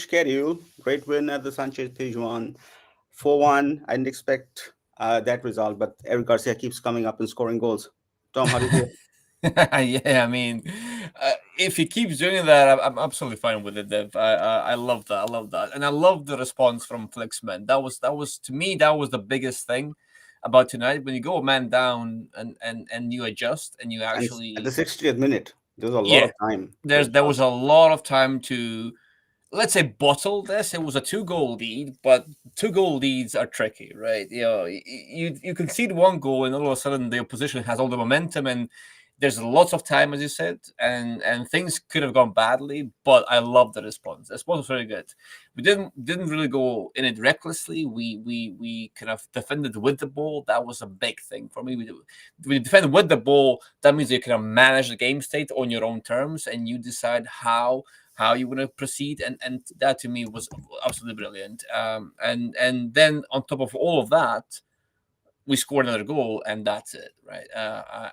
schedule. Great win at the Sanchez Pizjuán, 4-1. I didn't expect that result, but Eric Garcia keeps coming up and scoring goals. Tom, how do you feel? Yeah, I mean, if he keeps doing that, I'm absolutely fine with it, Dev. I love that. I love that, and I love the response from Flixman. That was to me that was the biggest thing about tonight. When you go a man down and you adjust and you And at the actually, 60th minute, there was a lot yeah, of time to there was adjust. a lot of time to, let's say, bottle this. It was a 2 goal lead, but 2 goal leads are tricky, right? You concede 1 goal, and all of a sudden the opposition has all the momentum, and there's lots of time, as you said, and things could have gone badly. But I love the response. The response was very good. We didn't really go in it recklessly. We kind of defended with the ball. That was a big thing for me. We defended with the ball. That means you kind of manage the game state on your own terms, and you decide how you want to proceed, and that to me was absolutely brilliant. And then on top of all of that, we scored another goal, and that's it, right?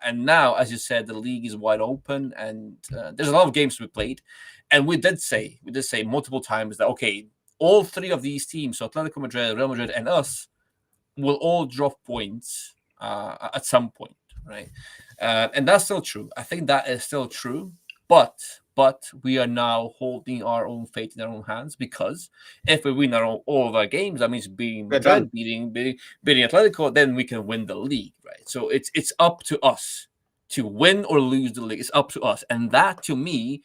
And now, as you said, the league is wide open, and there's a lot of games to be played, and we did say multiple times that okay, all three of these teams, so Atletico Madrid, Real Madrid, and us, will all drop points at some point, right? And that's still true. I think that is still true, but we are now holding our own fate in our own hands, because if we win all of our games, that means beating We're done. Madrid, beating Atletico, then we can win the league, right? So it's up to us to win or lose the league. It's up to us, and that to me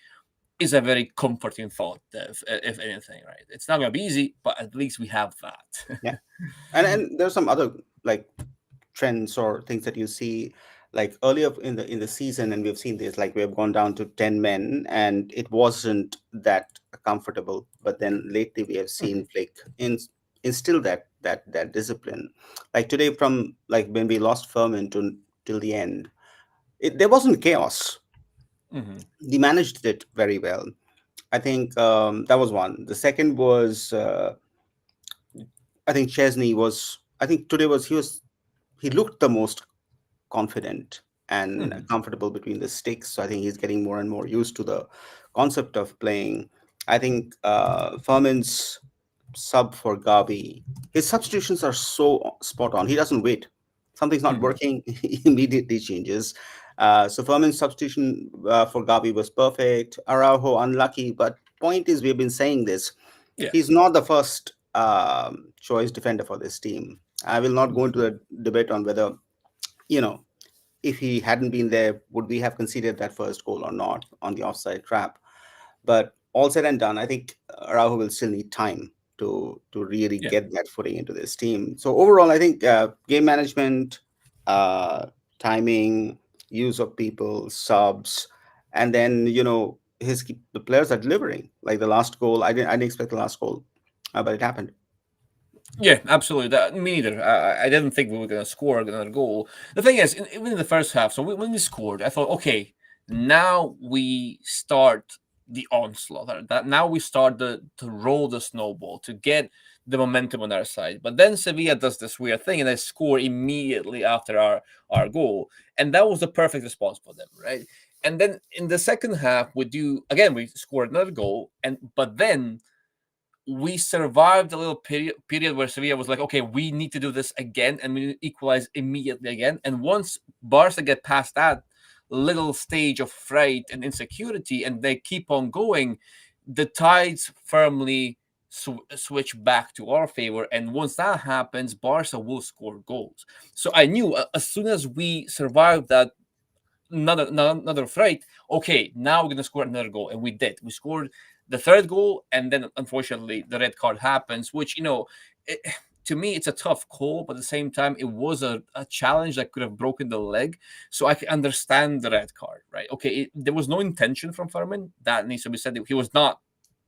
is a very comforting thought. If anything, right? It's not going to be easy, but at least we have that. Yeah. And there's some other like trends or things that you see like earlier in the season, and we've seen this, like we have gone down to 10 men and it wasn't that comfortable, but then lately we have seen Flick instill that discipline, like today, from like when we lost Fermin to till the end, there wasn't chaos. Hmm. He managed it very well. I think that was one. The second was I think Chesney was, I think today was, he looked the most confident and Hmm. comfortable between the sticks. So I think he's getting more and more used to the concept of playing. I think Furman's sub for Gabi, his substitutions are so spot on. He doesn't wait. Something's not Hmm. working, he immediately changes. So Furman's substitution for Gabi was perfect. Araujo unlucky, but point is, we've been saying this. Yeah. He's not the first choice defender for this team. I will not go into a debate on whether, you know, if he hadn't been there, would we have conceded that first goal or not on the offside trap? But all said and done, I think Araujo will still need time to really Yeah. get that footing into this team. So overall, I think game management, uh, timing, use of people, subs, and then the players are delivering. Like the last goal, I didn't expect the last goal, but it happened. Yeah, absolutely. Me neither. I didn't think we were going to score another goal. The thing is, even in the first half, so when we scored, I thought, okay, now we start the onslaught. That now we start to roll the snowball to get the momentum on our side. But then Sevilla does this weird thing, and they score immediately after our goal, and that was the perfect response for them, right? And then in the second half, we scored another goal, and but then we survived a little period where Sevilla was like, okay, we need to do this again, and we equalize immediately again. And once Barca get past that little stage of fright and insecurity, and they keep on going, the tides firmly switch back to our favor. And once that happens, Barca will score goals. So I knew as soon as we survived that another threat. Okay, now we're gonna score another goal, and we did. We scored the third goal, and then unfortunately the red card happens, which it, to me it's a tough call, but at the same time it was a challenge that could have broken the leg. So I can understand the red card, right? Okay, there was no intention from Fermin. That needs to be said. He was not.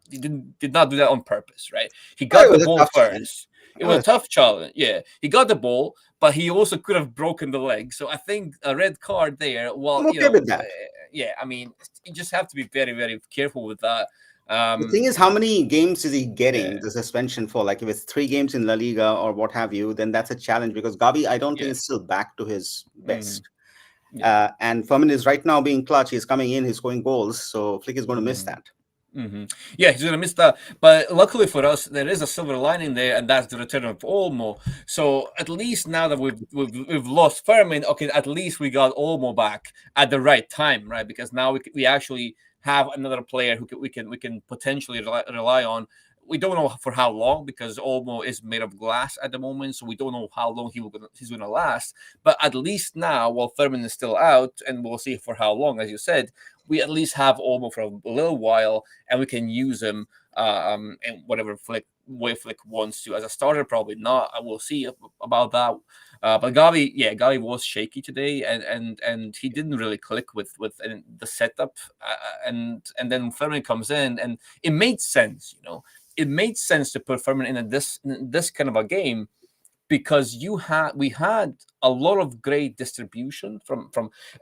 He did not do that on purpose, right? He Oh, got it the was a ball tough challenge. first. It It was a was tough challenge. Yeah, he got the ball, but he also could have broken the leg. So I think a red card there. Well, I'm okay with that. yeah. I mean, you just have to be very, very careful with that. The thing is, how many games is he Yeah, getting the suspension for? Like, if it's 3 games in La Liga or what have you, then that's a challenge because Gavi, I don't think, yeah, is still back to his mm, best. yeah. And Fermin is right now being clutch. He's coming in, he's scoring goals. So Flick is going to miss Mm. that. Yeah, he's gonna miss that. But luckily for us, there is a silver lining there, and that's the return of Olmo. So at least now that we've lost Fermin, okay, at least we got Olmo back at the right time, right? Because now we actually have another player who we can potentially rely on. We don't know for how long because Olmo is made of glass at the moment, so we don't know how long he's gonna last. But at least now, while Fermin is still out, and we'll see for how long, as you said, we at least have Olmo for a little while, and we can use him in whatever way Flick wants to. As a starter, probably not. I will see about that. But Gavi, yeah, Gavi was shaky today, and he didn't really click with the setup. And then Fermin comes in, and it made sense. It made sense to put Fermin in this kind of a game because we had a lot of great distribution from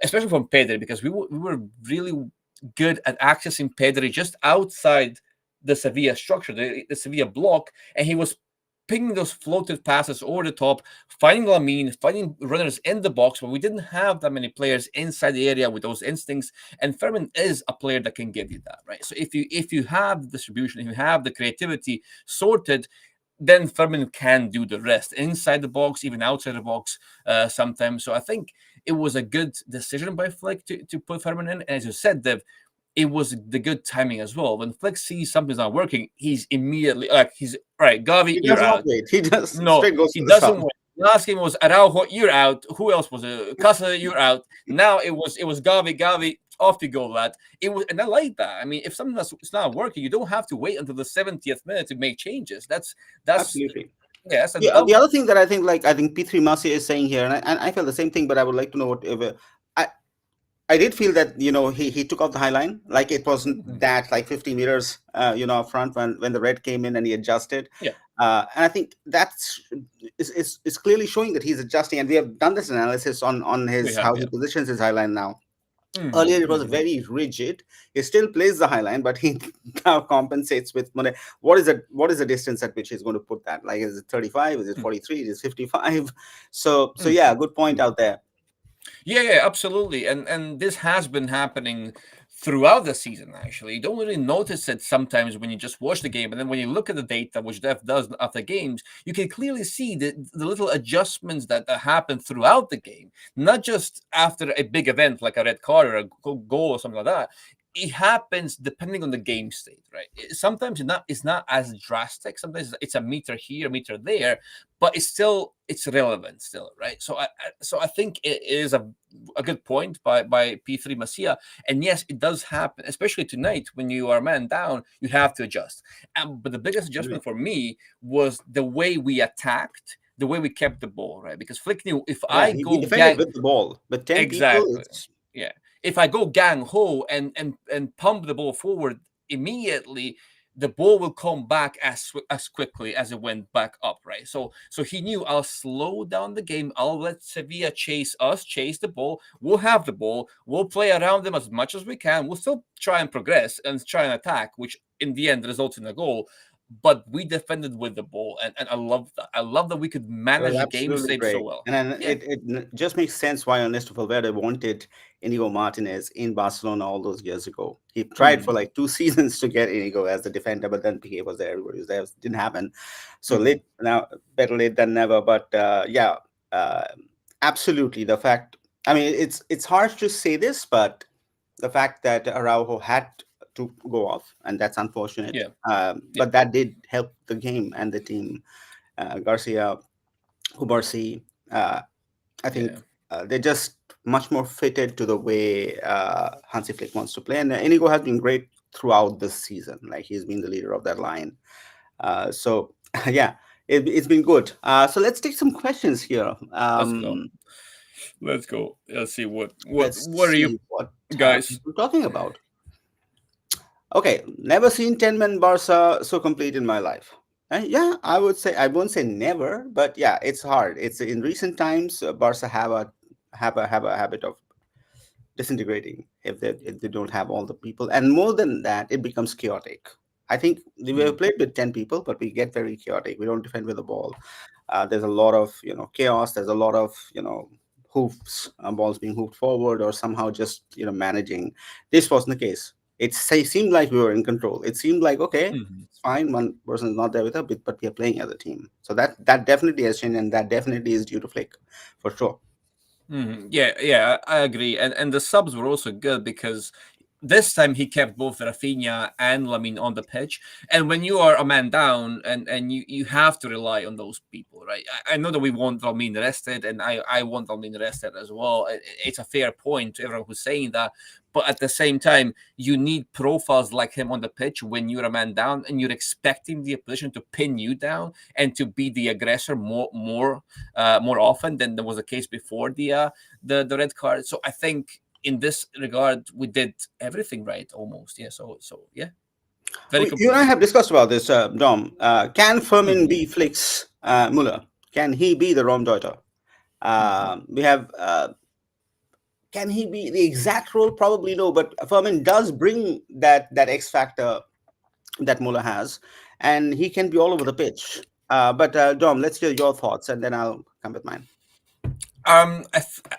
especially from Pedri because we were really good at accessing Pedri just outside the Sevilla structure, the Sevilla block, and he was picking those floated passes over the top, finding Lamine, finding runners in the box, but we didn't have that many players inside the area with those instincts. And Fermin is a player that can give you that, right? So if you have the distribution, if you have the creativity sorted, then Fermin can do the rest inside the box, even outside the box sometimes. So I think it was a good decision by Flick to put Fermin in. And as you said, Dev, it was the good timing as well. When Flick sees something's not working, he's immediately he's all right, Gavi, He you're does not out. wait. He just No, straight goes he for the doesn't sub. win. Last game was Araujo, you're out. Who else was it? Casa, you're out. Now it was Gavi, Gavi, off you go, lad. It was, and I like that. I mean, if something that's it's not working, you don't have to wait until the 70th minute to make changes. That's Absolutely. yeah, that's a Yeah. The dumb. other thing that I think P3 Masi is saying here, and I feel the same thing, but I would like to know what if I I did feel that he took off the high line, like it wasn't Mhm. that like 50 meters up front when the red came in and he adjusted. Yeah. And I think that's is clearly showing that he's adjusting, and we have done this analysis on We his have, how he yeah. positions his high line now. Hmm. Earlier it was Hmm. very rigid. He still plays the high line, but he now compensates with what is the distance at which he's going to put that? Like, is it 35? Is it 43? Is it 55? So yeah, good point out there. Yeah, yeah, absolutely. And this has been happening throughout the season, actually. You don't really notice it sometimes when you just watch the game. And then when you look at the data, which Def does after games, you can clearly see the little adjustments that happen throughout the game, not just after a big event like a red card or a goal or something like that. It happens depending on the game state, right? Sometimes it's not as drastic. Sometimes it's a meter here, a meter there, but it's relevant still, right? So I think it is a good point by P3 Masia. And yes, it does happen, especially tonight when you are man down, you have to adjust. But the biggest adjustment for me was the way we attacked, the way we kept the ball, right? Because Flick knew if Yeah, I he go defended gang with the ball, but 10 people, exactly, it's yeah, if I go gang ho and pump the ball forward immediately, the ball will come back as quickly as it went back up, right? So he knew I'll slow down the game. I'll let Sevilla chase us, chase the ball. We'll have the ball. We'll play around them as much as we can. We'll still try and progress and try and attack, which in the end results in a goal. But we defended with the ball, and I love that. I love that we could it was manage the game absolutely state so great. well. And then Yeah. it just makes sense why Ernesto Valverde wanted Inigo Martinez in Barcelona all those years ago. He tried for Mhm. like 2 seasons to get Inigo as the defender, but then Piqué was there, everybody was there. It didn't happen. So Mhm. late now, better late than never. But yeah, uh, absolutely. The fact, I mean, it's hard to say this, but the fact that Araujo had to go off, and that's unfortunate. Yeah. Yeah. But that did help the game and the team. Garcia, Ubarsi, I think Yeah. they're just much more fitted to the way Hansi Flick wants to play. And Inigo has been great throughout this season. Like, he's been the leader of that line. So yeah, it's been good. So let's take some questions here. Let's go. Let's go. Let's see Let's what are you see what guys? people are talking about. Okay, never seen 10-man Barca so complete in my life. Yeah, I won't say never, but yeah, it's hard. It's in recent times, Barca have a habit of disintegrating if they don't have all the people, and more than that, it becomes chaotic. I think we have Mm, played with 10 people, but we get very chaotic. We don't defend with the ball. There's a lot of chaos. There's a lot of hoofs, balls being hoofed forward, or somehow just managing. This wasn't the case. seemed like we were in control. It seemed like, okay, Mhm. it's fine, one person is not there with us, but we are playing as a team. So that definitely has changed, and that definitely is due to Flick, for sure. Yeah, yeah, I agree. And the subs were also good because this time he kept both Raphinha and Lamine on the pitch. And when you are a man down and you have to rely on those people, right? I know that we want Lamine rested, and I want Lamine rested as well. It's a fair point to everyone who's saying that. But at the same time, you need profiles like him on the pitch when you're a man down and you're expecting the opposition to pin you down and to be the aggressor more often than was the case before the red card. So I think in this regard we did everything right almost. Yeah. So yeah, very You and I complete. have discussed about this, Dom. Can Fermin Mhm, be Flick's Muller? Can he be the Raumdeuter? mhm. We have. Can he be the exact role? Probably no, but Fermin does bring that X factor that Muller has, and he can be all over the pitch. But Dom, let's hear your thoughts, and then I'll come with mine.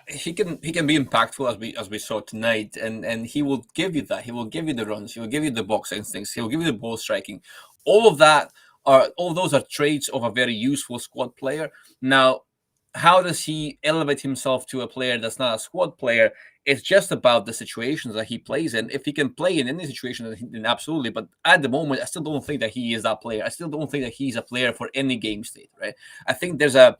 He can be impactful as we saw tonight, and he will give you that. He will give you the runs. He will give you the box instincts. He will give you the ball striking. All of that all those are traits of a very useful squad player. Now, how does he elevate himself to a player that's not a squad player? It's just about the situations that he plays in. If he can play in any situation, then absolutely. But at the moment, I still don't think that he is that player. I still don't think that he's a player for any game state, right? I think there's a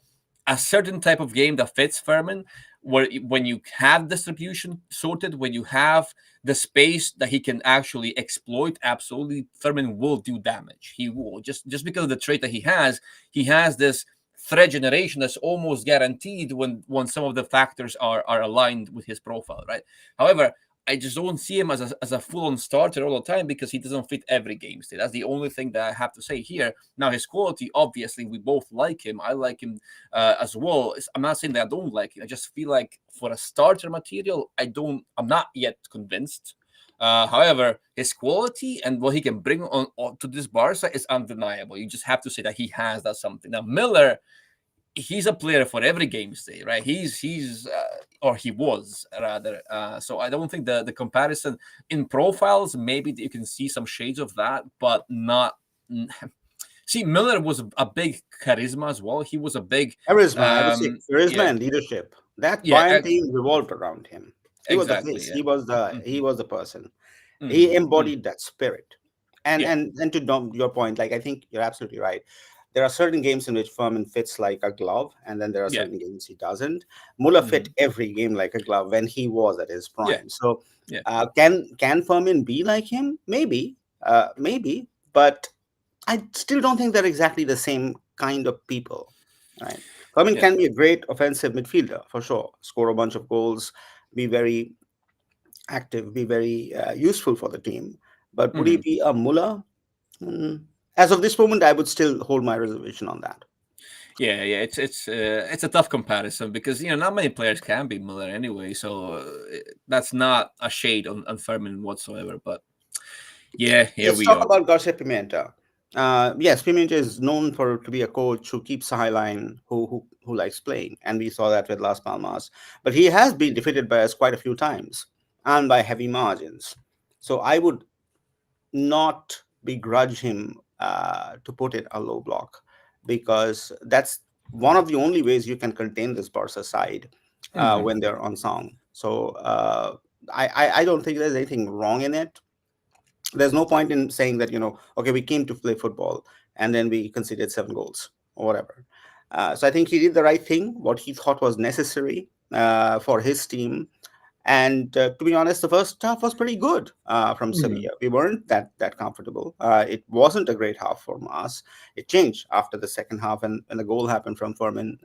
certain type of game that fits Fermin, where when you have distribution sorted, when you have the space that he can actually exploit, absolutely, Fermin will do damage. He will just because of the trait that he has this threat generation that's almost guaranteed when some of the factors are aligned with his profile, right? However, I just don't see him as a full-on starter all the time because he doesn't fit every game state. That's the only thing that I have to say here. Now, his quality, obviously, we both like him. I like him as well. I'm not saying that I don't like him. I just feel like for a starter material, I'm not yet convinced. However, his quality and what he can bring on to this Barca is undeniable. You just have to say that he has that something. Now, Miller, he's a player for every game state, right? He's or he was rather. So I don't think the comparison in profiles, maybe you can see some shades of that, but not. See, Miller was a big charisma as well. He was a big, Charisma, I would say charisma yeah, and leadership. That yeah, Bayern team revolved around him. He was the exactly, face. yeah. He Hmm. was the person. He Hmm. Hmm. embodied that spirit. And Yeah. to your point, like I think you're absolutely right. There are certain games in which Furman fits like a glove, and then there are Yeah. certain games he doesn't. Muller fit Hmm. every game like a glove when he was at his Yeah. prime. So, Yeah. can Furman be like him? Maybe, maybe, but I still don't think they're exactly the same kind of people, right? Furman Yeah. can be a great offensive midfielder for sure, score a bunch of goals, be very active, be very useful for the team. But would he Hmm. be a Muller? Mm, as of this moment, I would still hold my reservation on that. Yeah. It's a tough comparison because not many players can be Miller anyway. So that's not a shade on Fermin whatsoever. But yeah, here Let's we talk are. about Garcia Pimienta. Yes, Pimienta is known for to be a coach who keeps a high line, who likes playing, and we saw that with Las Palmas. But he has been defeated by us quite a few times, and by heavy margins. So I would not begrudge him to put it a low block, because that's one of the only ways you can contain this Barca side Hmm. when they're on song. So I don't think there's anything wrong in it. There's no point in saying that, okay, we came to play football and then we conceded 7 goals or whatever. So I think he did the right thing, what he thought was necessary for his team. And to be honest, the first half was pretty good from Hmm. Sevilla. We weren't that comfortable. It wasn't a great half from us. It changed after the second half, and when the goal happened from Furman,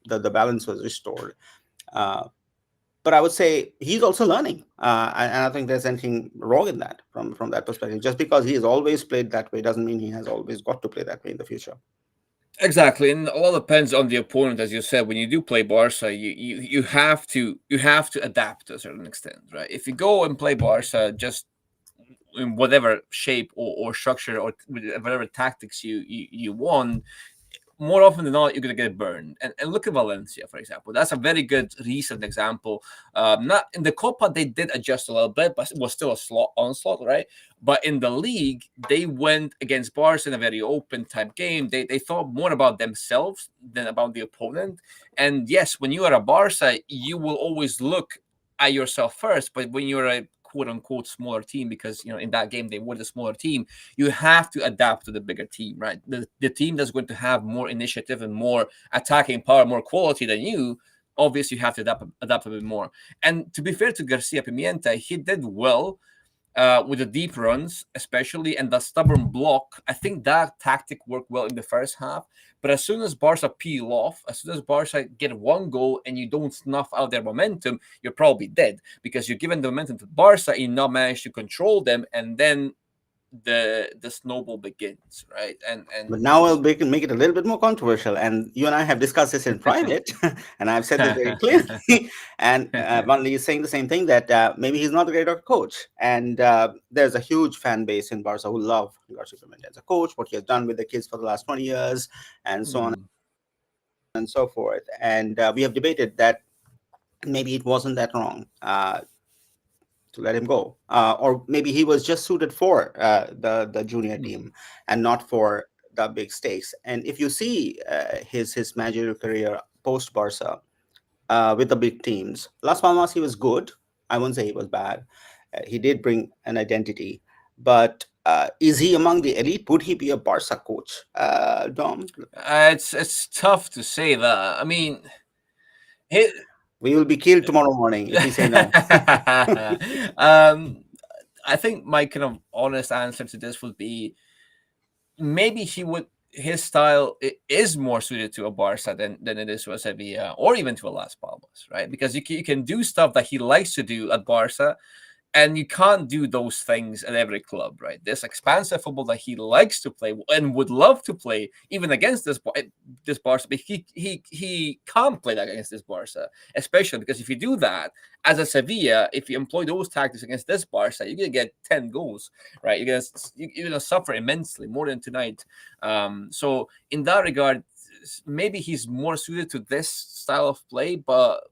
the balance was restored. Uh, but I would say he's also learning, and I think there's anything wrong in that from that perspective. Just because he has always played that way doesn't mean he has always got to play that way in the future. Exactly, and a lot depends on the opponent, as you said. When you do play Barca, you have to adapt to a certain extent, right? If you go and play Barca just in whatever shape or structure or with whatever tactics you want, more often than not, you're going to get burned. And look at Valencia, for example. That's a very good recent example. Not in the Copa, they did adjust a little bit, but it was still a slot onslaught, right? But in the league, they went against Barca in a very open type game. They thought more about themselves than about the opponent. And yes, when you are a Barca, you will always look at yourself first. But when you're a quote unquote smaller team, because in that game they were the smaller team, you have to adapt to the bigger team, right? The team that's going to have more initiative and more attacking power, more quality than you, obviously you have to adapt a bit more. And to be fair to Garcia Pimienta, he did well with the deep runs, especially, and the stubborn block. I think that tactic worked well in the first half. But as soon as Barca peel off, as soon as Barca get one goal and you don't snuff out their momentum, you're probably dead, because you're giving the momentum to Barca and you not manage to control them, and then the snowball begins, right? But now I'll make it a little bit more controversial. And you and I have discussed this in private, and I've said this very clearly. And Vanley is saying the same thing, that maybe he's not a great coach. And there's a huge fan base in Barca who love Garcia Pimienta as a coach, what he has done with the kids for the last 20 years, and so on and so forth. And we have debated that maybe it wasn't that wrong to let him go, or maybe he was just suited for the junior team and not for the big stakes. And if you see his managerial career post Barca with the big teams, Las Palmas, he was good. I won't say he was bad. He did bring an identity, but is he among the elite? Would he be a Barca coach, Dom? It's tough to say that. I mean, he, We will be killed tomorrow morning if we say no. I think my kind of honest answer to this would be, maybe his style is more suited to a Barca than it is to a Sevilla, or even to a Las Palmas, right? Because you can do stuff that he likes to do at Barca, and you can't do those things at every club, right? This expansive football that he likes to play and would love to play, even against this Barca, but he can't play that against this Barca, especially because if you do that as a Sevilla, if you employ those tactics against this Barca, you're gonna get 10 goals, right? You're gonna suffer immensely, more than tonight. So in that regard, maybe he's more suited to this style of play, but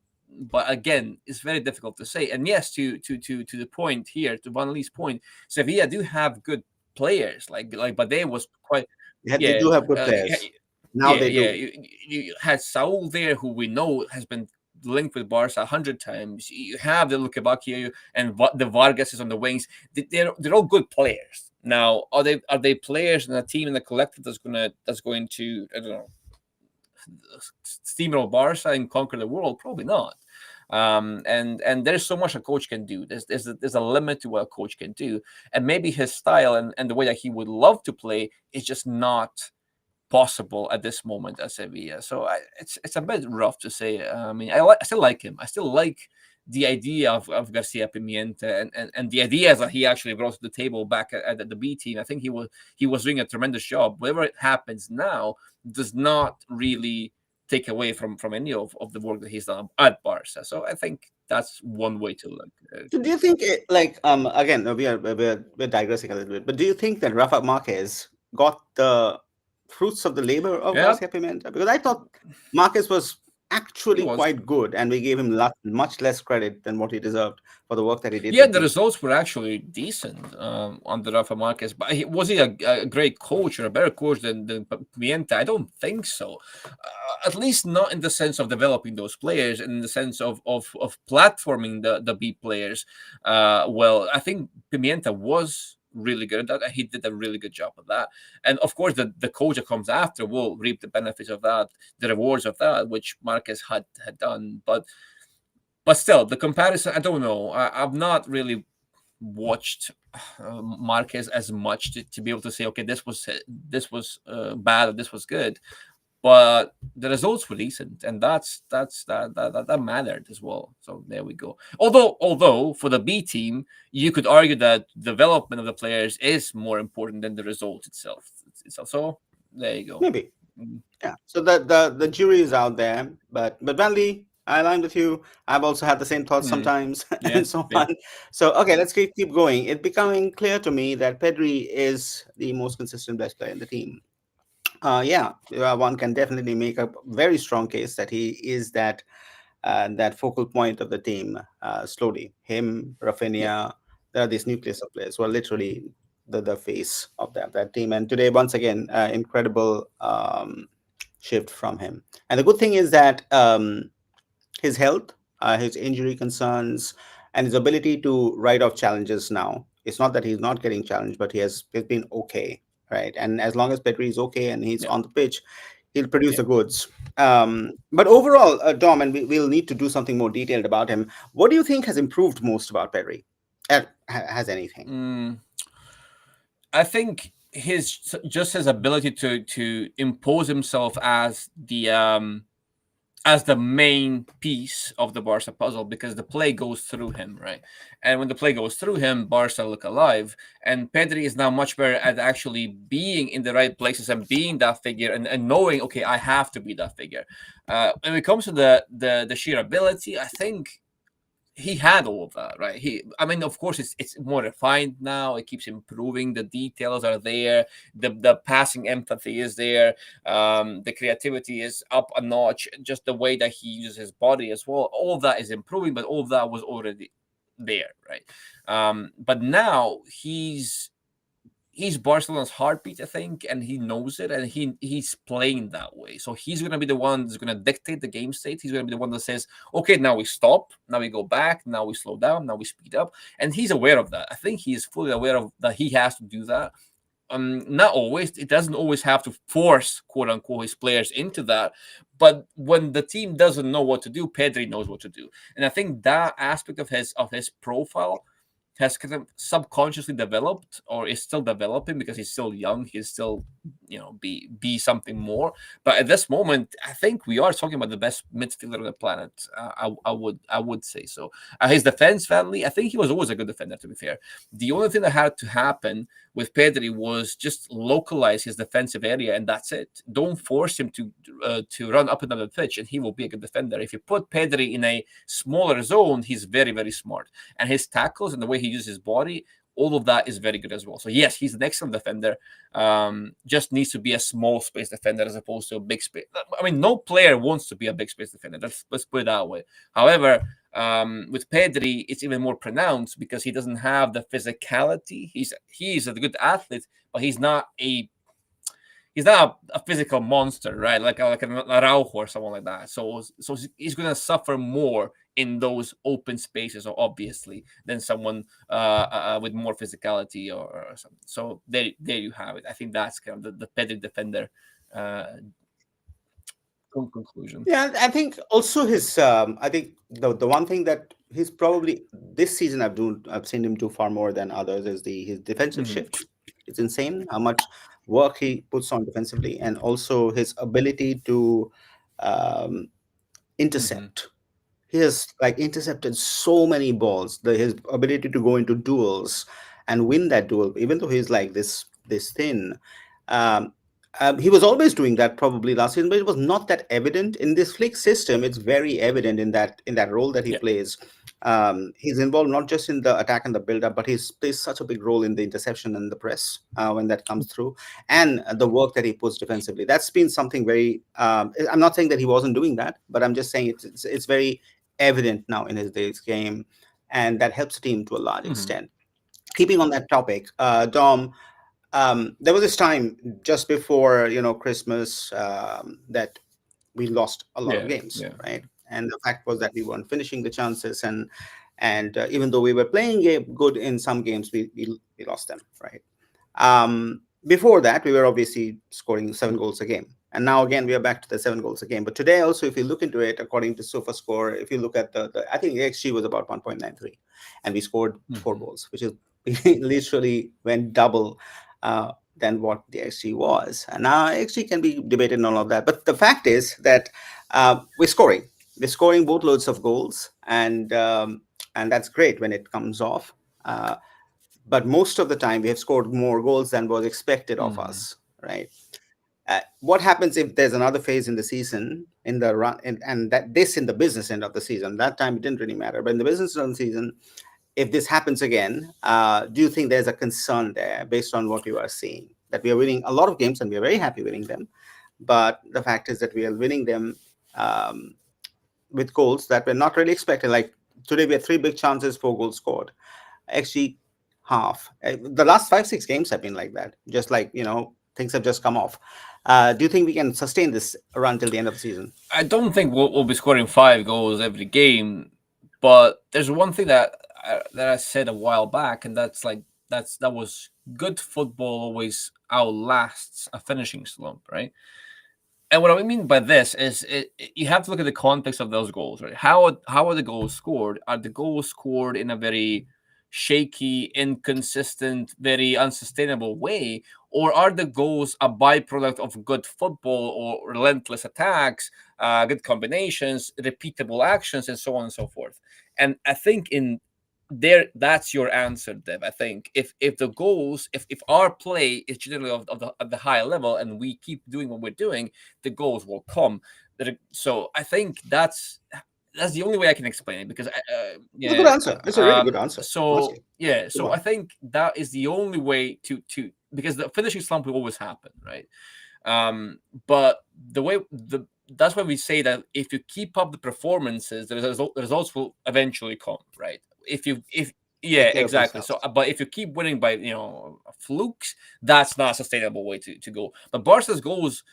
again, it's very difficult to say. And yes, to the point here, to Van Lee's point, Sevilla do have good players. Like Bade was quite. Yeah, they Yeah, do have good players. Now they do. You had Saul there, who we know has been linked with Barca 100 times. You have the Lukabakia and the Vargas is on the wings. They're all good players. Now, are they players in a team in the collective that's going to, I don't know, steamroll Barca and conquer the world? Probably not. And there's so much a coach can do. There's a limit to what a coach can do, and maybe his style and the way that he would love to play is just not possible at this moment at Sevilla. So it's a bit rough to say. I mean, I still like him. I still like the idea of Garcia Pimienta and the ideas that he actually brought to the table back at the B team. I think he was doing a tremendous job. Whatever happens now does not really take away from any of the work that he's done at Barca. So I think that's one way to look. So do you think again, we're digressing a little bit, but do you think that Rafa Marquez got the fruits of the labor of Garcia Pimenta? Because I thought Marquez was actually quite good, and we gave him much less credit than what he deserved for the work that he did. Yeah, the results were actually decent under Rafa Marquez, but was he a great coach or a better coach than Pimienta? I don't think so. At least not in the sense of developing those players, in the sense of platforming the B players. Well, I think Pimienta was really good at that. He did a really good job of that. And of course, the coach that comes after will reap the benefits of that, the rewards of that, which Marquez had done. But still, the comparison, I don't know. I've not really watched Marquez as much to be able to say, okay, this was bad or this was good. But the results were decent, and that mattered as well. So there we go. Although for the B team, you could argue that development of the players is more important than the result itself. So there you go. Maybe, yeah. So the jury is out there, but Vanley, I align with you. I've also had the same thoughts sometimes, and so on. So okay, let's keep going. It's becoming clear to me that Pedri is the most consistent best player in the team. One can definitely make a very strong case that he is that focal point of the team. Slowly, him, Yeah. Raphinha, there are these nucleus of players who are literally the face of that team. And today, once again, incredible shift from him. And the good thing is that his health, his injury concerns, and his ability to write off challenges now. It's not that he's not getting challenged, but he's been okay, right? And as long as Pedri is okay and he's Yeah. on the pitch, he'll produce Yeah. the goods. But overall, Dom, and we'll need to do something more detailed about him. What do you think has improved most about Pedri? Has anything? Mm, I think his ability to impose himself as the main piece of the Barca puzzle, because the play goes through him, right? And when the play goes through him, Barca look alive. And Pedri is now much better at actually being in the right places and being that figure, and knowing, okay, I have to be that figure. When it comes to the sheer ability, I think he had all of that, right? I mean, of course, it's more refined now. It keeps improving. The details are there. The passing empathy is there. The creativity is up a notch. Just the way that he uses his body as well. All of that is improving, but all of that was already there, right? But now he's Barcelona's heartbeat, I think, and he knows it, and he's playing that way. So he's gonna be the one that's gonna dictate the game state. He's gonna be the one that says, "Okay, now we stop, now we go back, now we slow down, now we speed up," and he's aware of that. I think he is fully aware of that. He has to do that. Not always. It doesn't always have to force, quote unquote, his players into that. But when the team doesn't know what to do, Pedri knows what to do, and I think that aspect of his profile has kind of subconsciously developed, or is still developing, because he's still young. He's still, be something more. But at this moment, I think we are talking about the best midfielder on the planet. I would say so. His defense family, I think he was always a good defender, to be fair. The only thing that had to happen with Pedri was just localize his defensive area, and that's it. Don't force him to run up and down the pitch, and he will be a good defender. If you put Pedri in a smaller zone, he's very, very smart, and his tackles and the way he uses his body, all of that is very good as well. So yes, he's an excellent defender. Just needs to be a small space defender as opposed to a big space. I mean, no player wants to be a big space defender. Let's put it that way. However, with Pedri, it's even more pronounced because he doesn't have the physicality. He's a good athlete, but he's not a physical monster, right? Like an Araujo or someone like that. So he's gonna suffer more in those open spaces, or obviously, than someone with more physicality or something. So there you have it. I think that's kind of the Pedri defender uh, conclusion. Yeah, I think also his. I think the one thing that he's probably this season I've seen him do far more than others is his defensive Hmm. shift. It's insane how much work he puts on defensively, and also his ability to um, Hmm. intercept. He has like intercepted so many balls. His ability to go into duels and win that duel, even though he's like this thin. Um, he was always doing that probably last season, but it was not that evident in this Flick system. It's very evident in that role that he Yeah. plays. He's involved not just in the attack and the build-up, but he plays such a big role in the interception and the press when that comes through, and the work that he puts defensively. That's been something very. I'm not saying that he wasn't doing that, but I'm just saying it's very evident now in his day's game, and that helps the team to a large Hmm. extent. Keeping on that topic, Dom, there was this time just before Christmas that we lost a lot of Yeah. games, Yeah. right? And the fact was that we weren't finishing the chances, and even though we were playing good in some games, we lost them, right? Before that, we were obviously scoring 7 goals a game. And now again, we are back to the 7 goals a game. But today, also, if you look into it, according to SofaScore, if you look at I think the XG was about 1.93, and we scored four Hmm. goals, which is literally went double than what the XG was. And now XG can be debated and all of that. But the fact is that we're scoring. We're scoring boatloads of goals, and that's great when it comes off. But most of the time we have scored more goals than was expected of Hmm. us, right? What happens if there's another phase in the season in the run, and that this in the business end of the season? That time it didn't really matter, but in the business end of the season, if this happens again, do you think there's a concern there based on what you are seeing that we are winning a lot of games and we are very happy winning them. But the fact is that we are winning them um, with goals that were not really expected. Like today, we had three big chances, four goals scored. XG half. The last 5 6 games have been like that. Just like things have just come off. Do you think we can sustain this run till the end of the season? I don't think we'll be scoring 5 goals every game, but there's one thing that I said a while back, and that was good football always outlasts a finishing slump, right? And what I mean by this is you have to look at the context of those goals, right? How are the goals scored? Are the goals scored in a very shaky, inconsistent, very unsustainable way? Or are the goals a byproduct of good football or relentless attacks, good combinations, repeatable actions, and so on and so forth? And I think in there, that's your answer, Dev. I think if the goals, if our play is generally of the high level and we keep doing what we're doing, the goals will come. So I think that's the only way I can explain it, because It's a good yeah. answer. It's a really good answer, So honestly. yeah, Good so I one. think that is the only way to because the finishing slump will always happen, right? But that's why we say that if you keep up the performances, the results will eventually come, right? If Take yeah, care of exactly. So themselves. but if you keep winning by flukes, that's not a sustainable way to go. But Barca's goals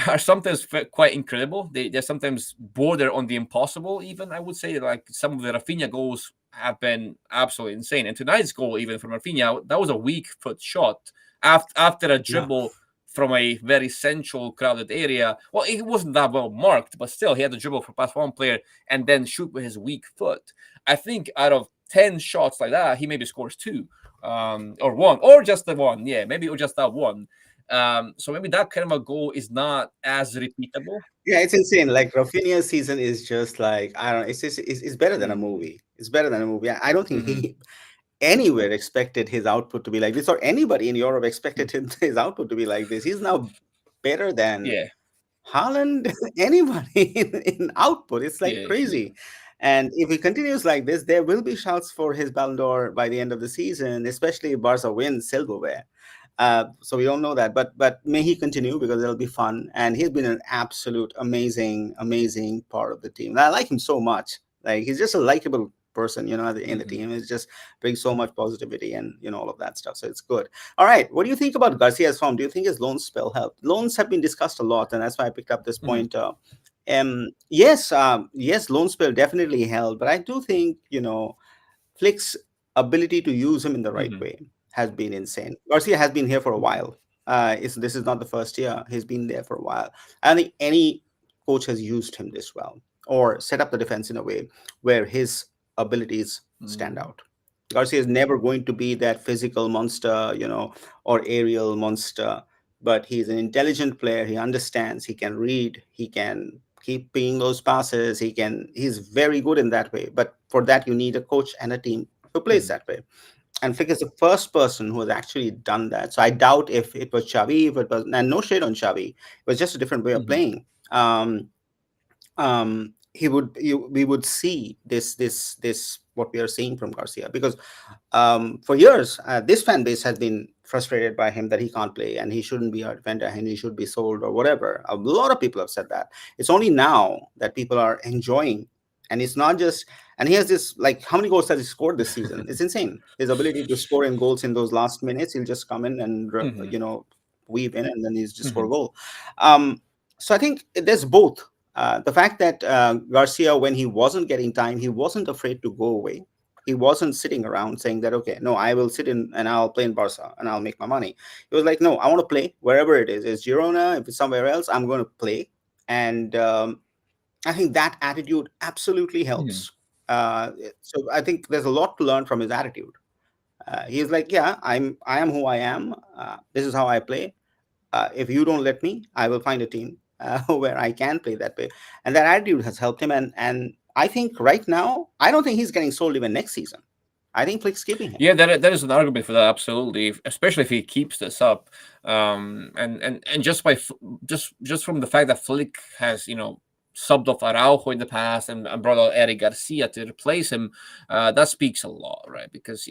are sometimes quite incredible. They're sometimes border on the impossible. Even I would say, like some of the Raphinha goals have been absolutely insane. And tonight's goal, even from Raphinha, that was a weak foot shot after a Yeah. dribble from a very central crowded area. Well, it wasn't that well marked, but still, he had to dribble for past one player and then shoot with his weak foot. I think out of 10 shots like that, he maybe scores two, or one, or just the one. Yeah, maybe or just that one. So maybe that kind of a goal is not as repeatable. Yeah, it's insane. Like Rafinha's season is just like I don't know. It's better than a Mm. movie. It's better than a movie. I don't think Hmm. he anywhere expected his output to be like this, or anybody in Europe expected his output to be like this. He's now better than Yeah, Haaland, anybody in output. It's like yeah, yeah. crazy. And if he continues like this, there will be shouts for his Ballon d'Or by the end of the season, especially if Barca wins silverware. So we don't know that, but may he continue because it'll be fun. And he's been an absolute amazing part of the team. I like him so much. Like he's just a likable person, in the Hmm. team. It just brings so much positivity and all of that stuff. So it's good. All right, what do you think about Garcia's form? Do you think his loan spell helped? Loans have been discussed a lot, and that's why I picked up this Hmm. point. Yes, loan spell definitely helped, but I do think Flick's ability to use him in the right Hmm. way has been insane. Garcia has been here for a while. This is not the first year. He's been there for a while. I don't think any coach has used him this well or set up the defense in a way where his abilities stand Hmm. out. Garcia is never going to be that physical monster, or aerial monster, but he's an intelligent player. He understands, he can read, he can keep pinging those passes. He's very good in that way. But for that, you need a coach and a team who plays Hmm. that way. And Flick is the first person who has actually done that. So I doubt if it was Xavi, if it was, and no shade on Xavi, it was just a different way of Hmm. playing. We would see this what we are seeing from Garcia, because for years this fan base has been frustrated by him that he can't play and he shouldn't be our defender and he should be sold or whatever. A lot of people have said that. It's only now that people are enjoying, and it's not just. And he has this, like, how many goals has he scored this season? It's insane. His ability to score in goals in those last minutes. He'll just come in and Hmm. weave in, and then he's just score a Hmm. goal. So I think there's both. The fact that Garcia, when he wasn't getting time, he wasn't afraid to go away. He wasn't sitting around saying that, okay, no, I will sit in and I'll play in Barca and I'll make my money. He was like, no, I want to play wherever it is. It's Girona, if it's somewhere else, I'm going to play. And I think that attitude absolutely Hmm. helps. So I think there's a lot to learn from his attitude. He's like, yeah, I am who I am. This is how I play. If you don't let me, I will find a team where I can play that way. And that attitude has helped him. And I think right now, I don't think he's getting sold even next season. I think Flick's keeping him. Yeah, that is an argument for that, absolutely. Especially if he keeps this up, and just just from the fact that Flick has subbed off Araujo in the past and brought out Eric Garcia to replace him, that speaks a lot, right? Because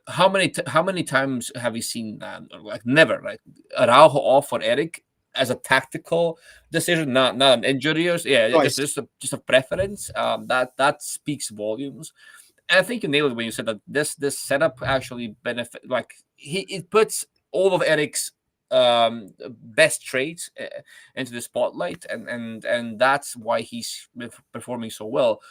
how many times have we seen that? Like never. Like Araujo off for Eric as a tactical decision, not an injury or yeah, Choice. just a preference. That speaks volumes. And I think you nailed it when you said that this setup actually benefit like it puts all of Eric's best traits into the spotlight, and that's why he's performing so well.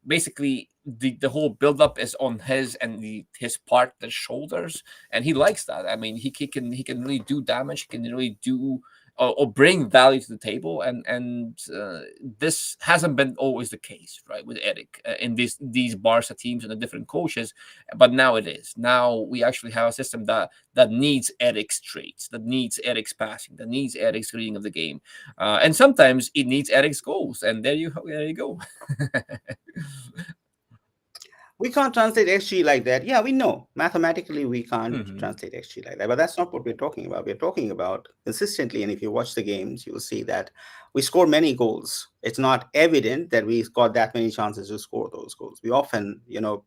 Basically, the whole build-up is on his and his partner's shoulders, and he likes that. I mean, he can really do damage. He can really do or bring value to the table, and this hasn't been always the case, right, with Eric in these Barca teams and the different coaches, but now it is. Now we actually have a system that needs Eric's traits, that needs Eric's passing, that needs Eric's reading of the game, and sometimes it needs Eric's goals, and there you go. We can't translate XG like that. Yeah, we know. Mathematically, we can't Hmm. translate XG like that. But that's not what we're talking about. We're talking about consistently. And if you watch the games, you'll see that we score many goals. It's not evident that we got that many chances to score those goals. We often,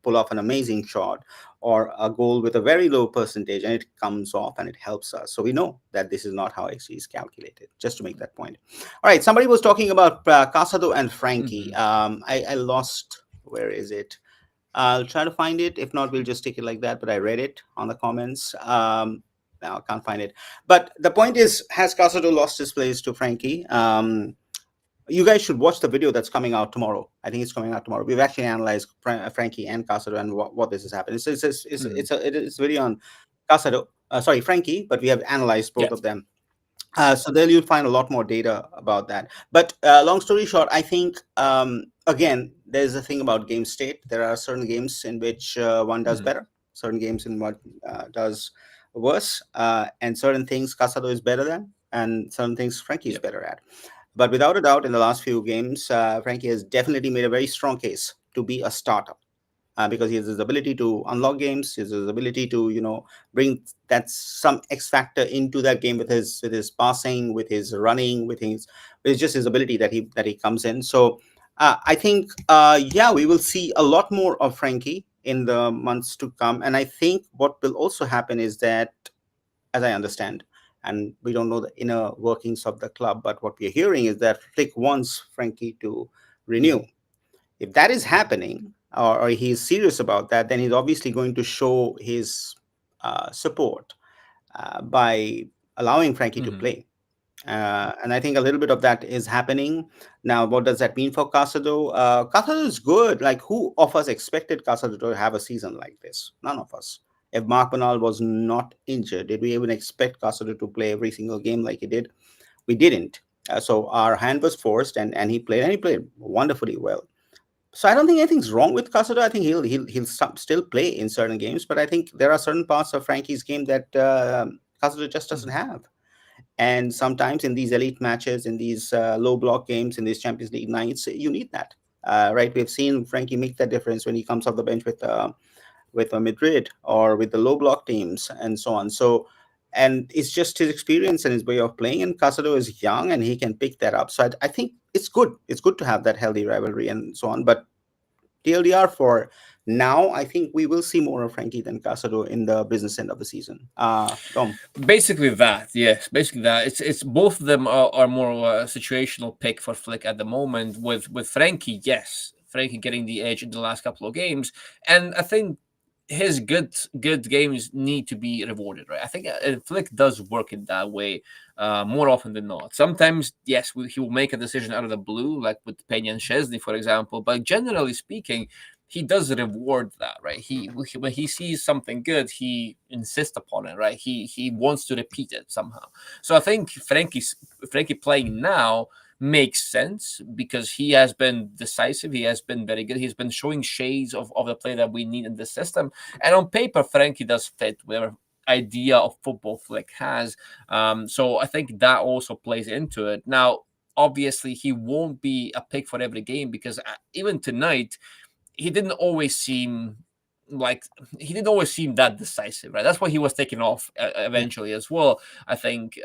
pull off an amazing shot or a goal with a very low percentage and it comes off and it helps us. So we know that this is not how XG is calculated, just to make that point. All right. Somebody was talking about Casado and Frankie. Hmm. I lost, where is it? I'll try to find it. If not, we'll just take it like that. But I read it on the comments. Now I can't find it. But the point is, has Casado lost his place to Frankie? You guys should watch the video that's coming out tomorrow. I think it's coming out tomorrow. We've actually analyzed Frankie and Casado and what this has happened. Hmm. It's a video on Casado. Sorry, Frankie, but we have analyzed both Yes. of them. So there you'll find a lot more data about that. But long story short, I think again there's a thing about game state. There are certain games in which one does Hmm. better, certain games in what does worse, and certain things Casado is better than, and certain things Frankie is Yep. better at. But without a doubt, in the last few games, Frankie has definitely made a very strong case to be a starter because he has his ability to unlock games, his ability to bring that some X factor into that game with his passing, with his running, with just his ability that he comes in. So I think yeah, we will see a lot more of Frankie in the months to come, and I think what will also happen is that, as I understand. And we don't know the inner workings of the club, but what we're hearing is that Flick wants Frankie to renew. Hmm. If that is happening, or he's serious about that, then he's obviously going to show his support by allowing Frankie to Hmm. play. And I think a little bit of that is happening. Now, what does that mean for Casado? Casado is good. Like, who of us expected Casado to have a season like this? None of us. If Mark Bernal was not injured, did we even expect Casado to play every single game like he did? We didn't. So our hand was forced, and he played wonderfully well. So I don't think anything's wrong with Casado. I think he'll still play in certain games, but I think there are certain parts of Frankie's game that Casado just doesn't Hmm. have. And sometimes in these elite matches, in these low block games, in these Champions League nights, you need that. Right? We've seen Frankie make that difference when he comes off the bench with Madrid or with the low block teams and so on. So, and it's just his experience and his way of playing. And Casado is young and he can pick that up. So I think it's good. It's good to have that healthy rivalry and so on. But TLDR for now, I think we will see more of Frankie than Casado in the business end of the season. Dom. Basically that, yes. Basically that. It's both of them are more of a situational pick for Flick at the moment. With Frankie, yes, Frankie getting the edge in the last couple of games, and I think his good games need to be rewarded, right? I think Flick does work in that way more often than not. Sometimes, yes, he will make a decision out of the blue, like with Peña and Chesney, for example. But generally speaking, he does reward that, right? When he sees something good, he insists upon it, right? He wants to repeat it somehow. So I think Frankie playing now makes sense because he has been decisive. He has been very good. He's been showing shades of the play that we need in the system. And on paper, Frankie does fit whatever idea of football Flick has. So I think that also plays into it. Now, obviously, he won't be a pick for every game because even tonight, he didn't always seem like he didn't always seem that decisive, right? That's why he was taken off Yeah. eventually as well. I think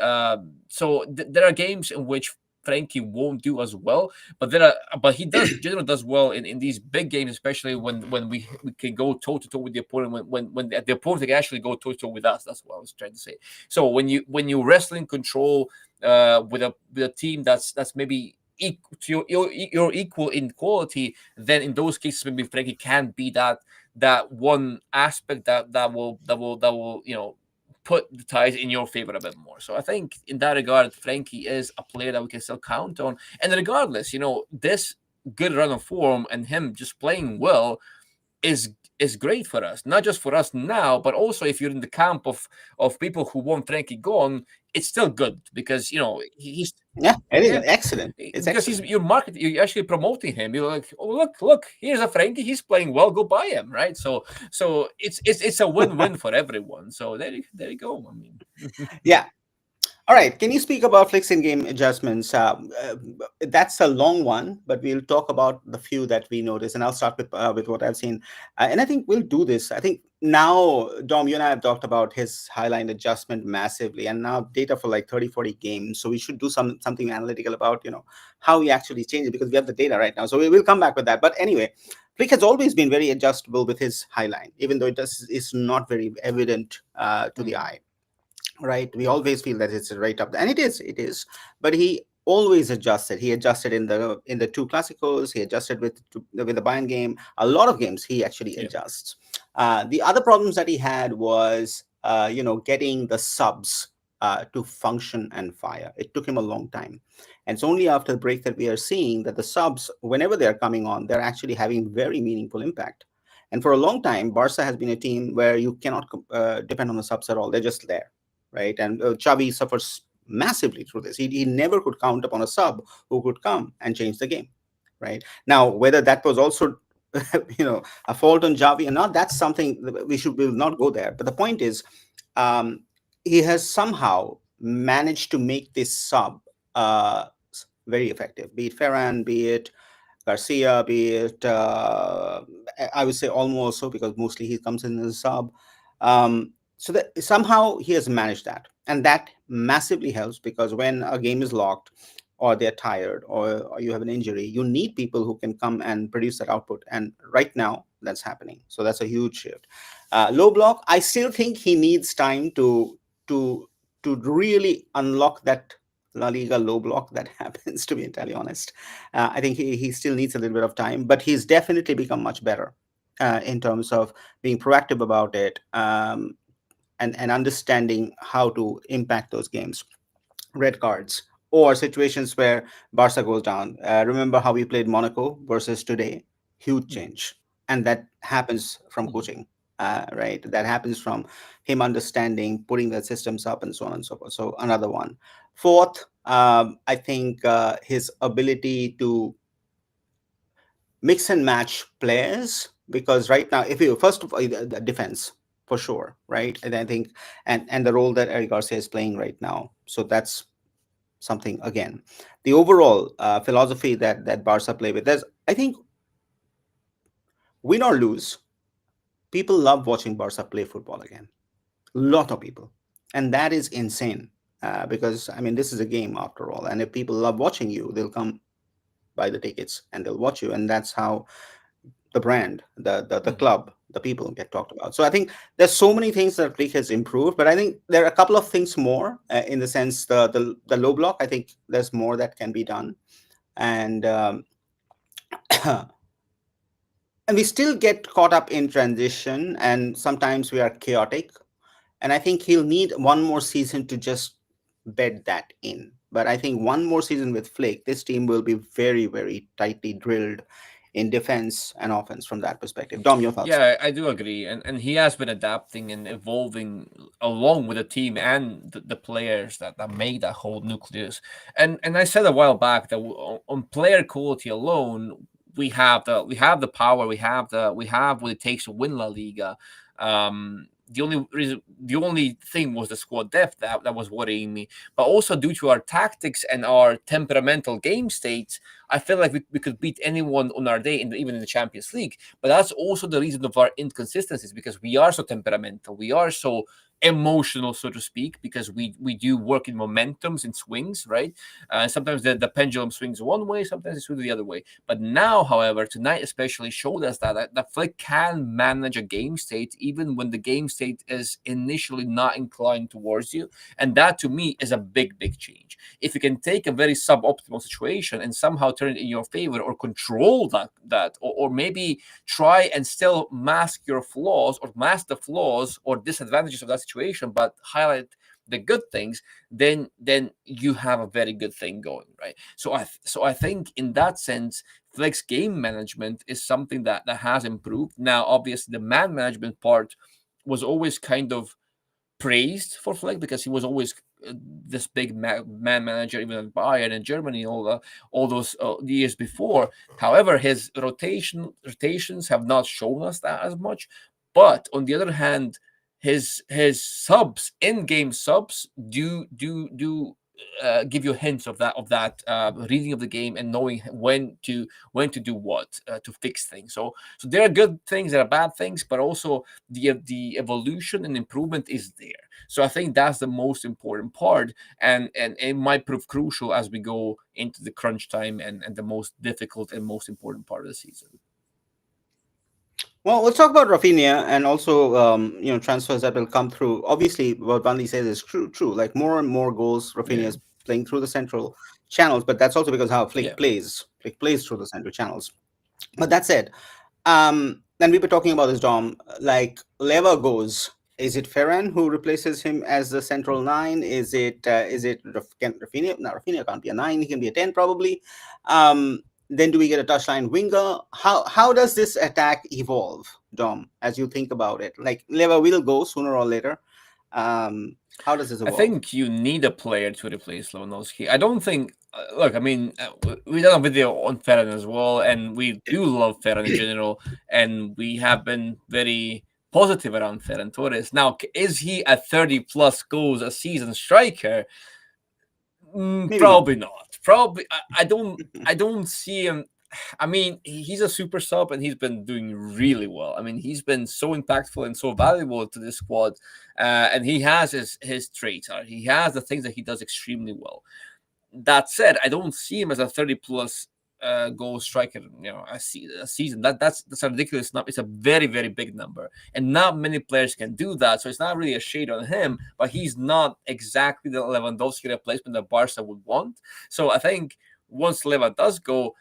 so. There are games in which Frenkie won't do as well. But he does generally does well in these big games, especially when we can go toe to toe with the opponent. When the opponent can actually go toe to toe with us. That's what I was trying to say. So when you wrestling control with a team that's maybe equal to you're equal in quality, then in those cases maybe Frankie can be that one aspect that will put the ties in your favor a bit more. So I think in that regard, Frankie is a player that we can still count on. And regardless, this good run of form and him just playing well is great for us. Not just for us now, but also if you're in the camp of people who want Frankie gone, it's still good because he's Yeah, it is yeah, excellent. It's because excellent. you're actually promoting him. You're like, oh look, here's a Frankie. He's playing well. Go buy him, right? So it's a win-win for everyone. So there you go. I mean, Yeah. All right. Can you speak about Flick's in-game adjustments? That's a long one, but we'll talk about the few that we noticed, and I'll start with what I've seen. And I think we'll do this. I think now, Dom, you and I have talked about his highline adjustment massively, and now data for like 30, 40 games. So we should do something analytical about how he actually changed it, because we have the data right now. So we'll come back with that. But anyway, Flick has always been very adjustable with his highline, even though it's not very evident to the eye. Right, we always feel that it's right up there, and it is, but he always adjusted. He adjusted in the two classicals. He adjusted with the Bayern game. A lot of games he actually yeah, adjusts. The other problems that he had was getting the subs to function and fire. It took him a long time, and it's only after the break that we are seeing that the subs, whenever they're coming on, they're actually having very meaningful impact. And for a long time, Barca has been a team where you cannot depend on the subs at all. They're just there, right? And Xavi suffers massively through this. He never could count upon a sub who could come and change the game, right? Now, whether that was also, a fault on Xavi or not, that's something that we will not go there. But the point is, um, he has somehow managed to make this sub very effective, be it Ferran, be it Garcia, be it I would say almost so, because mostly he comes in as a sub. So that somehow he has managed that, and that massively helps, because when a game is locked, or they're tired, or you have an injury, you need people who can come and produce that output. And right now, that's happening. So that's a huge shift. Low block, I still think he needs time to to really unlock that La Liga low block that happens, to be entirely honest. I think he still needs a little bit of time, but he's definitely become much better in terms of being proactive about it, and understanding how to impact those games. Red cards or situations where Barca goes down. Remember how we played Monaco versus today? Huge change. And that happens from coaching, right? That happens from him understanding, putting the systems up, and so on and so forth. So, another one. Fourth, I think his ability to mix and match players, because right now, if you first of all, the defense for sure, right? And I think, and the role that Eric Garcia is playing right now, so that's something. Again, the overall philosophy that Barca play with. There's, I think, win or lose, people love watching Barca play football again. Lot of people, and that is insane. Because I mean, this is a game after all, and if people love watching you, they'll come buy the tickets and they'll watch you, and that's how the brand, the mhm. club, the people get talked about. So I think there's so many things that League has improved, but I think there are a couple of things more, in the sense the low block. I think there's more that can be done, and and we still get caught up in transition, and sometimes we are chaotic. And I think he'll need one more season to just bed that in. But I think one more season with Flick, this team will be very, very tightly drilled in defense and offense from that perspective. Dom, your thoughts? Yeah, I do agree, and he has been adapting and evolving along with the team and the players that make that whole nucleus. And I said a while back that on player quality alone, we have the power, we have what it takes to win La Liga. The only thing was the squad depth that was worrying me, but also due to our tactics and our temperamental game states, I feel like we could beat anyone on our day, even in the Champions League. But that's also the reason of our inconsistencies, because we are so temperamental. We are so emotional, so to speak, because we do work in momentums and swings, right? Sometimes the pendulum swings one way, sometimes it swings the other way. But now, however, tonight especially showed us that Flick can manage a game state even when the game state is initially not inclined towards you, and that to me is a big change. If you can take a very suboptimal situation and somehow turn it in your favor, or control or maybe try and still mask your flaws, or mask the flaws or disadvantages of that situation, but highlight the good things, then you have a very good thing going, right? So I think in that sense, Flex game management is something that has improved. Now, obviously, the man management part was always kind of praised for Flick, because he was always this big man manager, even in Bayern and Germany, all those years before. However, his rotations have not shown us that as much. But on the other hand, his subs, in-game subs, do give you hints of that reading of the game and knowing when to do what to fix things. So there are good things, there are bad things, but also the evolution and improvement is there. So I think that's the most important part, and it might prove crucial as we go into the crunch time and the most difficult and most important part of the season. Well, let's talk about Rafinha and also transfers that will come through. Obviously, what Bandy says is true. True, like more and more goals, Rafinha Yeah, is playing through the central channels, but that's also because how Flick yeah. plays. Flick plays through the central channels. But that said, and we were talking about this, Dom. Like Lever goes. Is it Ferran who replaces him as the central nine? Can Rafinha? No, Rafinha can't be a nine. He can be a 10 probably. Then do we get a touchline winger? How does this attack evolve, Dom? As you think about it, like Lever will go sooner or later. How does this I evolve? think you need a player to replace Lewandowski. I don't think. Look, I mean, we done a video on Ferran as well, and we do love Ferran in general, and we have been very positive around Ferran Torres. Now, is he a 30 plus goals a season striker? Maybe not. Probably not. Probably, I don't see him. I mean, he's a super sub, and he's been doing really well. I mean, he's been so impactful and so valuable to this squad, and he has his traits. He has the things that he does extremely well. That said, I don't see him as a 30 plus goal striker. A season. That's a ridiculous number. It's a very big number, and not many players can do that. So it's not really a shade on him, but he's not exactly the Lewandowski replacement that Barca would want. So I think once Leva does go,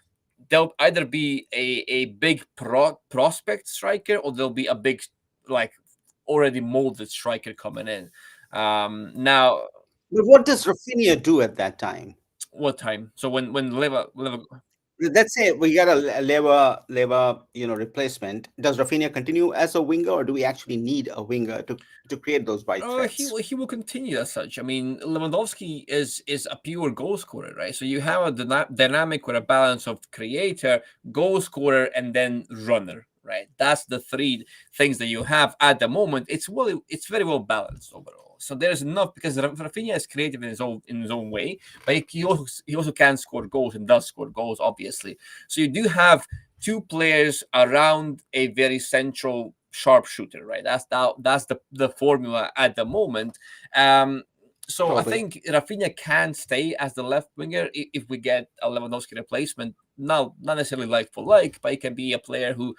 there'll either be a big prospect striker, or there'll be a big, like, already molded striker coming in. Now, But what does Rafinha do at that time? what time? So when Leva Let's say we got a lever replacement. Does Rafinha continue as a winger, or do we actually need a winger to create those wide threats? he will continue as such. I mean, Lewandowski is a pure goal scorer, right? So you have a dynamic with a balance of creator, goal scorer, and then runner, right? That's the three things that you have at the moment. It's very well balanced overall. So there's enough, because Rafinha is creative in his own way, but he also can score goals and does score goals, obviously. So you do have two players around a very central sharpshooter, right? That's the formula at the moment. So I Probably. think Rafinha can stay as the left winger if we get a Lewandowski replacement. Now, not necessarily like for like, but it can be a player who.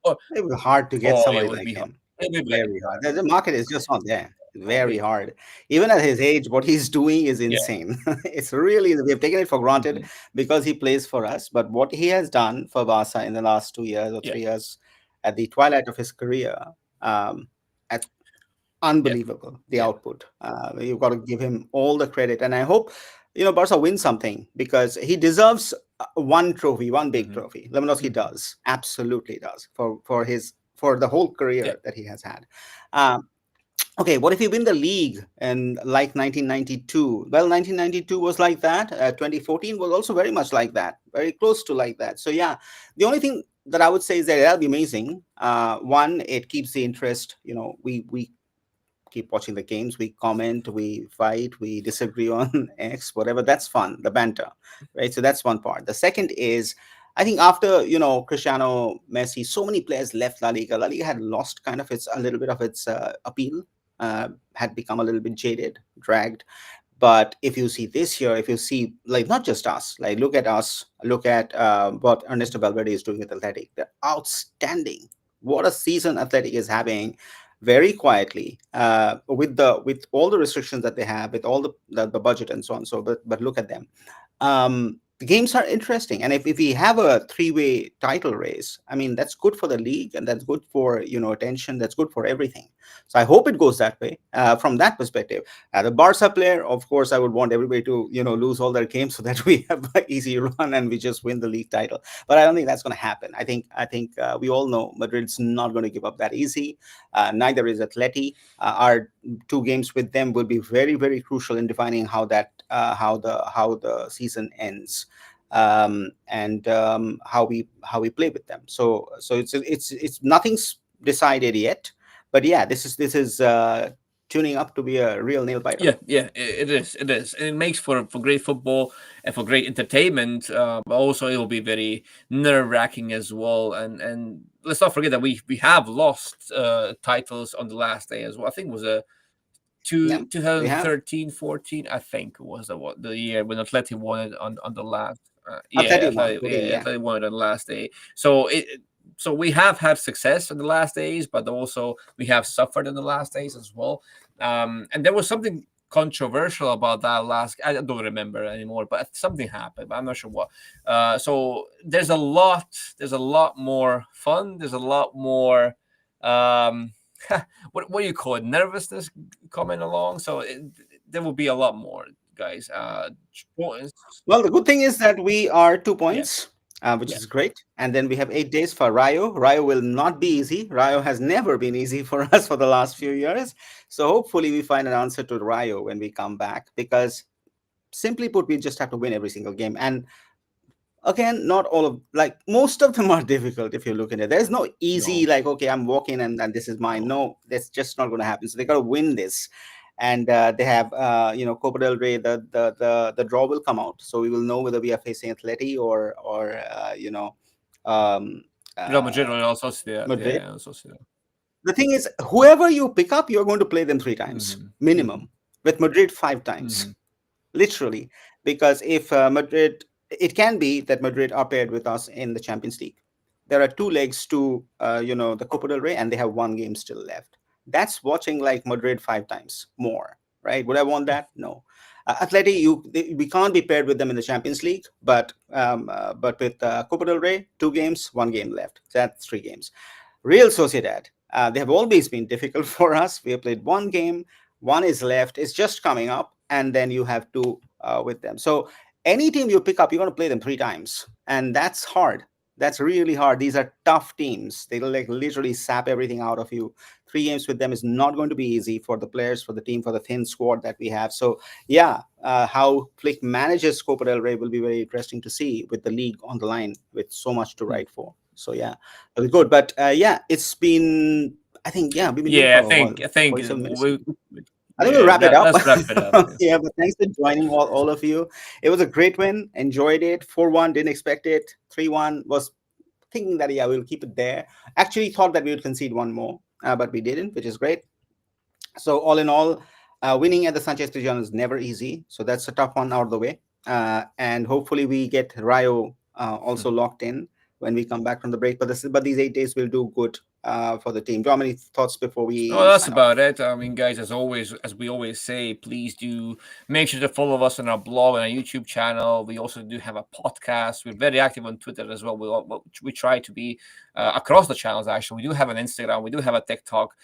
Oh, It was hard to get oh, it somebody would like be hard. him. It would be very Very hard. hard. The market is just not there. Very Okay. hard. Even at his age, what he's doing is Yeah. insane. It's really, we have taken it for granted Mhm. because he plays for us. But what he has done for Barca in the last 2 years or Yeah. 3 years, at the twilight of his career, um, at Yeah. unbelievable the Yeah. output. You've got to give him all the credit, and I hope Barca wins something because he deserves one trophy, one big Hmm. trophy. Lewandowski Hmm. does, absolutely does, for the whole Yeah. career that he has had. Um, okay, what if you win the league and like 1992? Well, 1992 was like that. 2014 was also very much like that, very close to like that. So yeah, the only thing that I would say is that that'll be amazing. One, it keeps the interest. We keep watching the games, we comment, we fight, we disagree on X, whatever. That's fun, the banter, right? So that's one part. The second is, I think after Cristiano, Messi, so many players left La Liga. La Liga had lost kind of its a little bit of its appeal. had become a little bit jaded, dragged. But if you see this year, if you see like not just us, like look at us, look at what Ernesto Valverde is doing with Athletic. They're outstanding. What a season Athletic is having, very quietly, with all the restrictions that they have, with all the budget and so on. So, but look at them. The games are interesting, and if we have a three-way title race, I mean that's good for the league, and that's good for attention. That's good for everything. So I hope it goes that way. From that perspective, as a Barca player, of course, I would want everybody to lose all their games so that we have an easy run and we just win the league title. But I don't think that's going to happen. I think we all know Madrid's not going to give up that easy. Neither is Atleti. Our two games with them will be very, very crucial in defining how the season ends, and how we play with them. So it's nothing's decided yet, but yeah, this is tuning up to be a real nail biter. Yeah, it is. It is. And it makes for great football and for great entertainment. But also, it will be very nerve wracking as well. And let's not forget that we have lost titles on the last day as well. I think it was a Yeah, two we have 2013 14. I think it was the year when Atleti won it on the last. Atleti one today. Yeah, Yeah, Atleti won it on the last day. So we have had success in the last days, but also we have suffered in the last days as well. And there was something controversial about that last. I don't remember anymore, but something happened. But I'm not sure what. So There's a lot more fun. There's a lot more. Um, what do you call it? Nervousness coming along. So there will be a lot more, guys. Points. well, the good thing is that we are two Yeah, points, which yeah. is great. And then we have 8 days for Rayo. Rayo will not be easy. Rayo has never been easy for us for the last few years. So hopefully we find an answer to Rayo when we come back, because simply put, we just have to win every single game. And again, not all of, like, most of them are difficult. If you look at it, there's no easy, No, like, okay, I'm walking and this is mine. no. No, that's just not going to happen. So they got to win this. And they have Copa del Rey. The draw will come out, so we will know whether we are facing Atleti or um Real Madrid uh or Real Sociedad. Madrid. Yeah, Real Sociedad. The thing is, whoever you pick up, you're going to play them 3 times Mm-hmm. Mm-hmm. minimum. With Madrid, 5 times, Mm-hmm. literally. Because if Madrid, it can be that Madrid are paired with us in the Champions League. There are two legs to the Copa del Rey, and they have one game still left. That's watching like Madrid 5 times more, right? Would I want that? No. Atleti, we can't be paired with them in the Champions League, but with Copa del Rey, 2 games, one game left. So that's 3 games. Real Sociedad, they have always been difficult for us. We have played one game, one is left, it's just coming up, and then you have two with them. So any team you pick up, you're going to play them 3 times, and that's hard. That's really hard. These are tough teams. They'll like literally sap everything out of you. 3 games with them is not going to be easy for the players, for the team, for the thin squad that we have. So yeah, how Flick manages Copa del Rey will be very interesting to see, with the league on the line, with so much to write for. So yeah, it'll be good. But yeah, it's been. I think yeah, we've been doing Yeah, for a while, I think 47 minutes. I think we'll yeah. wrap it up. Let's wrap it up. Yeah. Yeah, but thanks for joining all of you. It was a great win. Enjoyed it. 4-1, didn't expect it. 3-1 was thinking that, yeah, we'll keep it there. Actually thought that we would concede one more, but we didn't, which is great. So all in all, winning at the Sanchez Pizjuán is never easy. So that's a tough one out of the way. And hopefully we get Rayo also locked in when we come back from the break. But these 8 days will do good for the team. Do you have any thoughts before Oh, we that's sign off? about it. I mean, guys, as always, as we always say, please do make sure to follow us on our blog and our YouTube channel. We also do have a podcast. We're very active on Twitter as well. We try to be across the channels. Actually, we do have an Instagram. We do have a TikTok.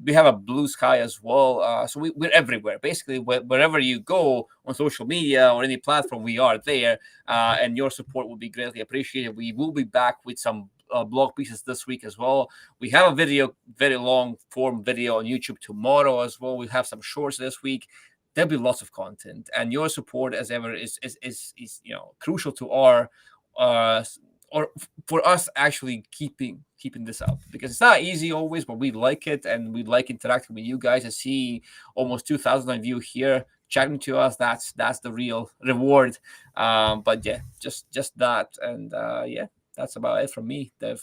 We have a Blue Sky as well. So we're everywhere. Basically, wherever you go on social media or any platform, we are there. And your support will be greatly appreciated. We will be back with some blog pieces this week as well. We have a video, very long form video on YouTube tomorrow as well. We have some shorts this week. There'll be lots of content, and your support, as ever, is crucial to our or for us actually keeping this up, because it's not easy always, but we like it, and we like interacting with you guys. I see almost 2,000 of you here chatting to us. That's the real reward. But yeah, just that, and yeah. That's about it from me, Dev.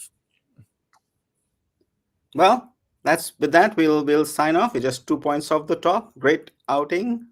Well, That's with that we'll sign off. We're just 2 points off the top. Great outing.